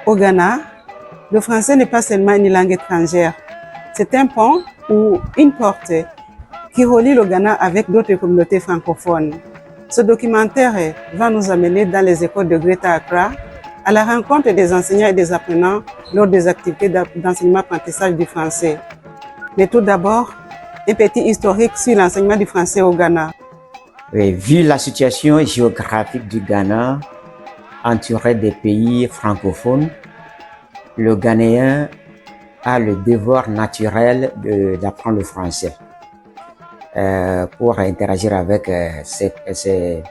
Au Ghana, le français n'est pas seulement une langue étrangère, c'est un pont ou une porte qui relie le Ghana avec d'autres communautés francophones. Ce documentaire va nous amener dans les écoles de Greater Accra à la rencontre des enseignants et des apprenants lors des activités d'enseignement-apprentissage du français. Mais tout d'abord, un petit historique sur l'enseignement du français au Ghana. Oui, vu la situation géographique du Ghana, entouré des pays francophones, le Ghanéen a le devoir naturel d'apprendre le français pour interagir avec ses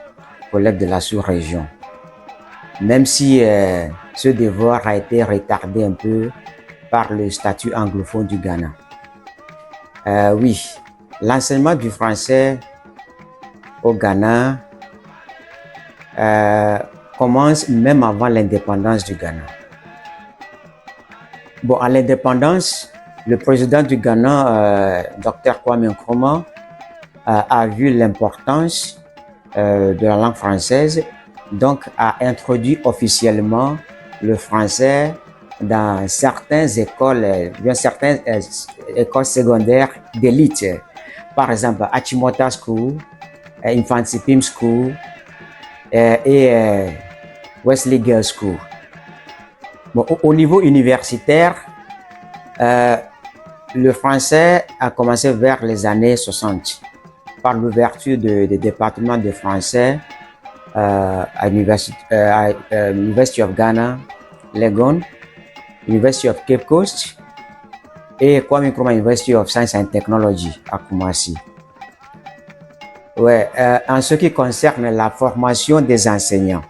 collègues de la sous-région. Même si ce devoir a été retardé un peu par le statut anglophone du Ghana. Oui, l'enseignement du français au Ghana commence même avant l'indépendance du Ghana. Bon, à l'indépendance, le président du Ghana, Dr Kwame Nkrumah, a vu l'importance de la langue française, donc a introduit officiellement le français dans certaines écoles secondaires d'élite. Par exemple, Achimota School, Infancy Pim School et Wesley Girls School. Bon, au niveau universitaire, le français a commencé vers les années 60 par l'ouverture des départements de français à University of Ghana, Legon, University of Cape Coast et Kwame Nkrumah University of Science and Technology à Kumasi. Ouais, en ce qui concerne la formation des enseignants,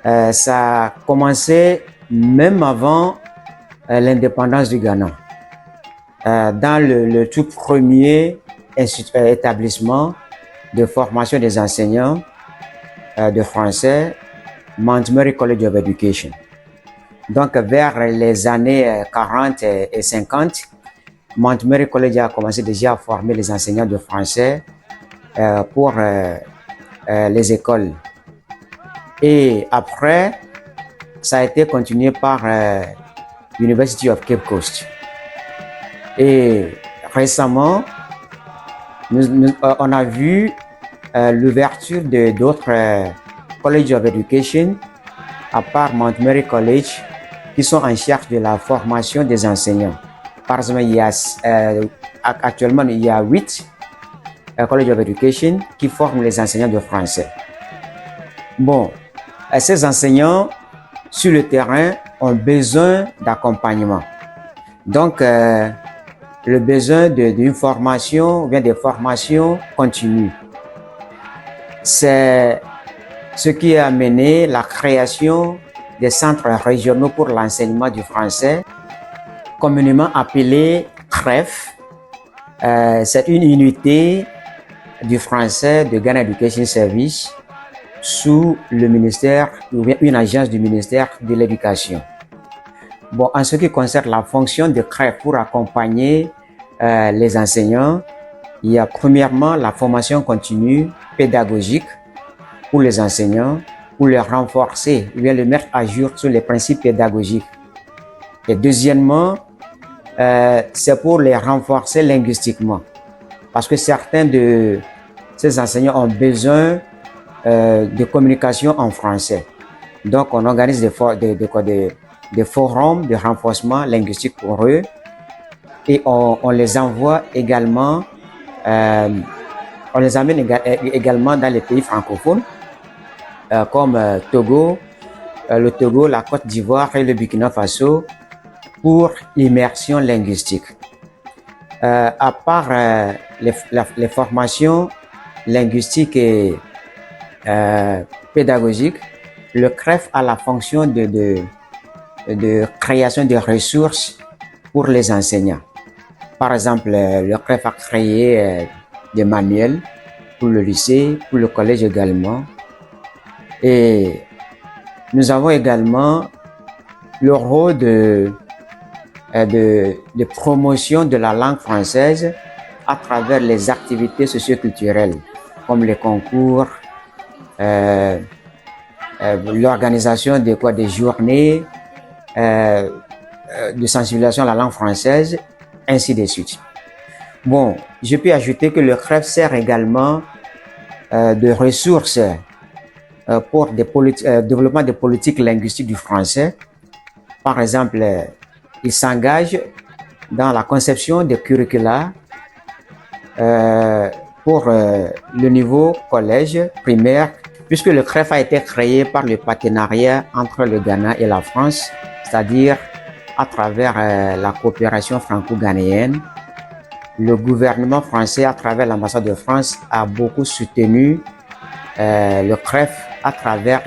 ça a commencé même avant l'indépendance du Ghana. Dans le tout premier établissement de formation des enseignants de français, Mount Mary College of Education. Donc, vers les années 40 et 50, Mount Mary College a commencé déjà à former les enseignants de français pour les écoles. Et après, ça a été continué par University of Cape Coast. Et récemment, on a vu l'ouverture d'autres College of Education, à part Mount Mary College, qui sont en charge de la formation des enseignants. Par exemple, actuellement, il y a 8 College of Education qui forment les enseignants de français. Bon, ces enseignants sur le terrain ont besoin d'accompagnement. Donc, le besoin d'une formation ou bien des formations continues. C'est ce qui a amené la création des centres régionaux pour l'enseignement du français, communément appelés CREF. C'est une unité du français de Ghana Education Service sous le ministère ou bien une agence du ministère de l'Éducation. Bon, en ce qui concerne la fonction de CREF pour accompagner les enseignants, il y a premièrement la formation continue pédagogique pour les enseignants, pour les renforcer ou bien les mettre à jour sur les principes pédagogiques. Et deuxièmement, c'est pour les renforcer linguistiquement, parce que certains de ces enseignants ont besoin de communication en français. Donc, on organise des forums de renforcement linguistique pour eux et on les envoie également, on les amène également dans les pays francophones comme Togo, le Togo, la Côte d'Ivoire et le Burkina Faso pour l'immersion linguistique. À part les formations linguistiques et pédagogiques, le CREF a la fonction de création de ressources pour les enseignants. Par exemple, le CREF a créé des manuels pour le lycée, pour le collège également. Et nous avons également le rôle de promotion de la langue française à travers les activités socioculturelles, comme les concours, l'organisation des journées de sensibilisation à la langue française, ainsi de suite. Bon, je peux ajouter que le CREF sert également de ressources pour développement des politiques linguistiques du français. Par exemple, il s'engage dans la conception des curricula pour le niveau collège, primaire, puisque le CREF a été créé par le partenariat entre le Ghana et la France, c'est-à-dire à travers la coopération franco-ghanéenne. Le gouvernement français, à travers l'ambassade de France, a beaucoup soutenu le CREF à travers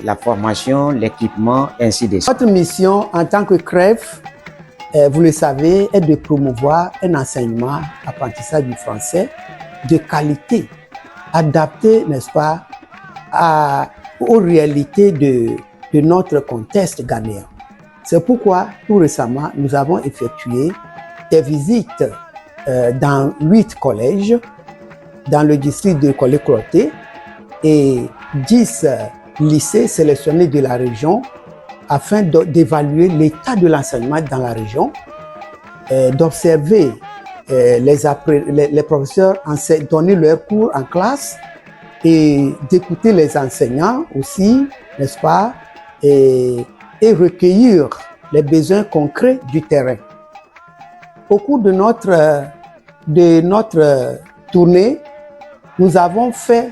la formation, l'équipement, ainsi de suite. Notre mission en tant que CREF, vous le savez, est de promouvoir un enseignement, apprentissage du français de qualité, adapté, n'est-ce pas, aux réalités de notre contexte ghanéen. C'est pourquoi, tout récemment, nous avons effectué des visites dans 8 collèges, dans le district de Kolé-Cloté, et 10 lycées sélectionnés de la région afin d'évaluer l'état de l'enseignement dans la région, d'observer les professeurs donner leurs cours en classe et d'écouter les enseignants aussi, n'est-ce pas, et recueillir les besoins concrets du terrain. Au cours de notre tournée, nous avons fait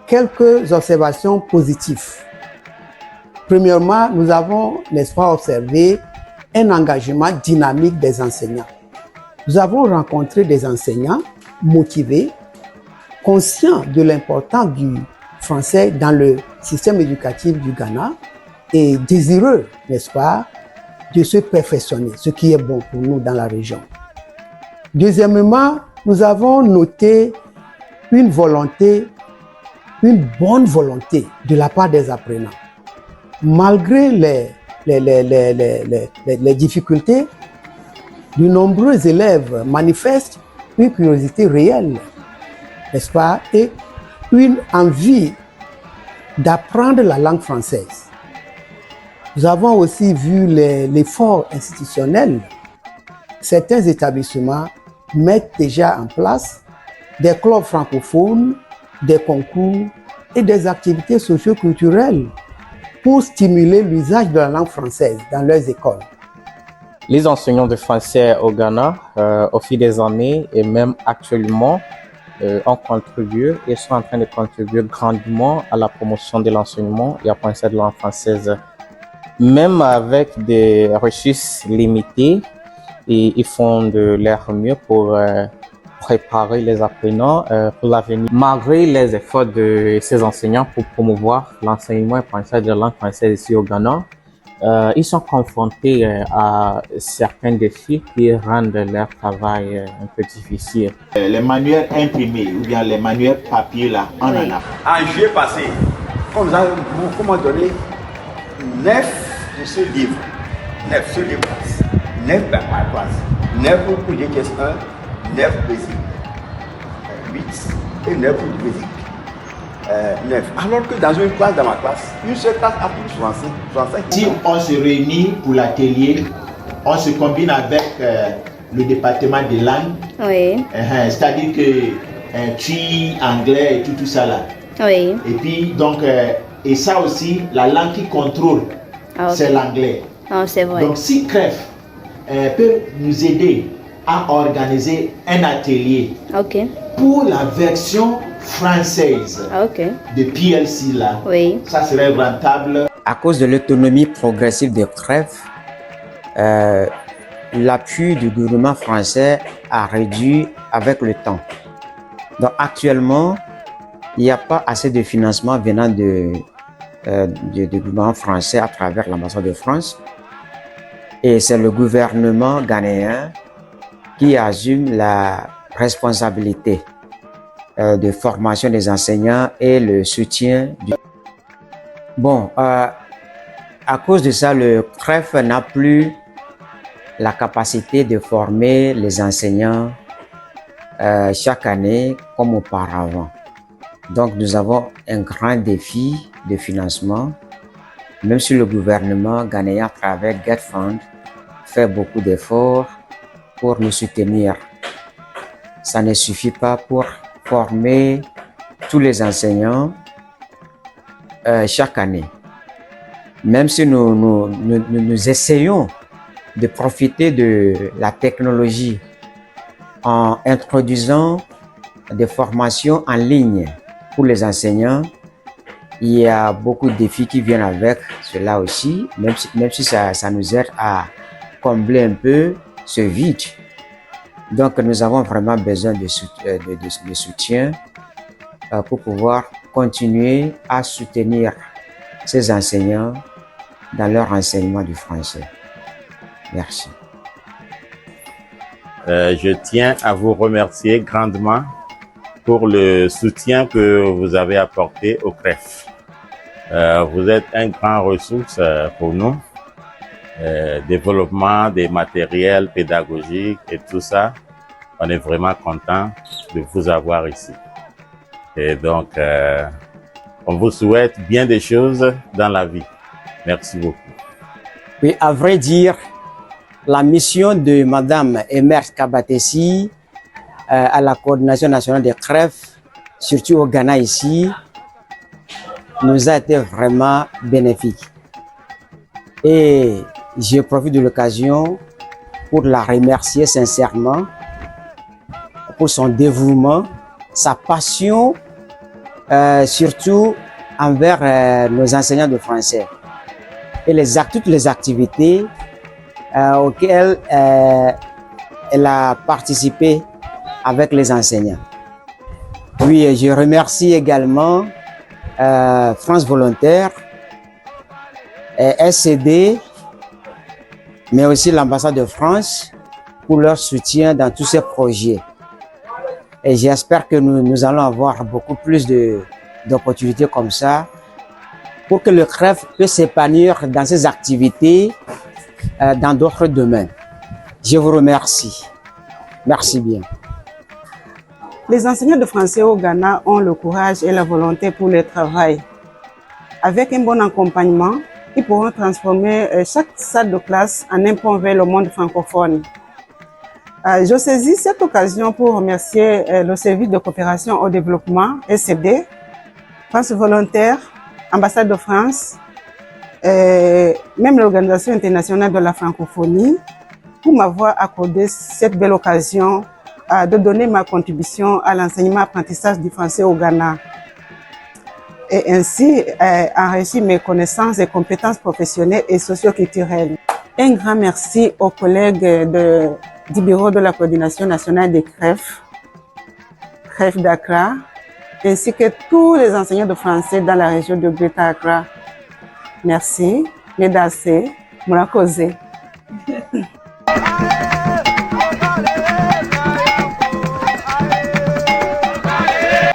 quelques observations positives. Premièrement, nous avons, n'est-ce pas, observé un engagement dynamique des enseignants. Nous avons rencontré des enseignants motivés, conscients de l'importance du français dans le système éducatif du Ghana et désireux, n'est-ce pas, de se perfectionner, ce qui est bon pour nous dans la région. Deuxièmement, nous avons noté une bonne volonté de la part des apprenants. Malgré les difficultés, de nombreux élèves manifestent une curiosité réelle, n'est-ce pas, et une envie d'apprendre la langue française. Nous avons aussi vu l'effort institutionnel. Certains établissements mettent déjà en place des clubs francophones, des concours et des activités socio-culturelles pour stimuler l'usage de la langue française dans leurs écoles. Les enseignants de français au Ghana, au fil des années et même actuellement, ont contribué et sont en train de contribuer grandement à la promotion de l'enseignement et apprentissage de la langue française. Même avec des ressources limitées, et ils font de leur mieux pour préparer les apprenants pour l'avenir. Malgré les efforts de ces enseignants pour promouvoir l'enseignement et l'apprentissage de la langue française ici au Ghana, ils sont confrontés à certains défis qui rendent leur travail un peu difficile. Les manuels imprimés ou bien les manuels papier là, on en a. En juillet passé, on nous a donné 9 de ce livre. 9 sur les classes. 9 dans ma classe. 9 pour GTS1, 9 basiques. 8 et 9 pour basiques. 9. Alors que dans une classe, dans ma classe, une seule classe a plus de 65. Si on se réunit pour l'atelier, on se combine avec le département des langues. Oui. C'est-à-dire que tri, anglais et tout ça là. Oui. Et puis donc, et ça aussi, la langue qui contrôle, c'est l'anglais. Oh, c'est vrai. Donc si CREF peut nous aider à organiser un atelier pour la version française de PLC là, ça serait rentable. À cause de l'autonomie progressive des CREF, l'appui du gouvernement français a réduit avec le temps. Donc actuellement, il n'y a pas assez de financement venant du gouvernement français à travers l'ambassade de France. Et c'est le gouvernement ghanéen qui assume la responsabilité de formation des enseignants et le soutien du... Bon, à cause de ça, le CREF n'a plus la capacité de former les enseignants chaque année comme auparavant. Donc nous avons un grand défi de financement, même si le gouvernement ghanéen à travers GetFund fait beaucoup d'efforts pour nous soutenir. Ça ne suffit pas pour former tous les enseignants chaque année. Même si nous essayons de profiter de la technologie en introduisant des formations en ligne pour les enseignants, il y a beaucoup de défis qui viennent avec cela aussi, même si ça nous aide à combler un peu ce vide. Donc nous avons vraiment besoin de soutien pour pouvoir continuer à soutenir ces enseignants dans leur enseignement du français. Merci. Je tiens à vous remercier grandement pour le soutien que vous avez apporté au CREF. Vous êtes un grand ressource pour nous. Développement des matériels pédagogiques et tout ça. On est vraiment content de vous avoir ici. Et donc, on vous souhaite bien des choses dans la vie. Merci beaucoup. Oui, à vrai dire, la mission de Madame Emers Kabatessi à la coordination nationale des CREF, surtout au Ghana ici, nous a été vraiment bénéfique. Et je profite de l'occasion pour la remercier sincèrement pour son dévouement, sa passion, surtout envers nos enseignants de français et toutes les activités auxquelles elle a participé avec les enseignants. Oui, je remercie également France Volontaire, SCD, mais aussi l'ambassade de France pour leur soutien dans tous ces projets. Et j'espère que nous allons avoir beaucoup plus d'opportunités comme ça pour que le CREF puisse s'épanouir dans ses activités dans d'autres domaines. Je vous remercie. Merci bien. Les enseignants de français au Ghana ont le courage et la volonté pour le travail. Avec un bon accompagnement, ils pourront transformer chaque salle de classe en un pont vers le monde francophone. Je saisis cette occasion pour remercier le service de coopération au développement, SCD, France Volontaire, Ambassade de France, même l'Organisation internationale de la francophonie, pour m'avoir accordé cette belle occasion de donner ma contribution à l'enseignement-apprentissage du français au Ghana et ainsi enrichir mes connaissances et compétences professionnelles et socio-culturelles. Un grand merci aux collègues du bureau de la coordination nationale des CREF d'Accra, ainsi que tous les enseignants de français dans la région de Greater Accra. Merci, Medase, Murakoze.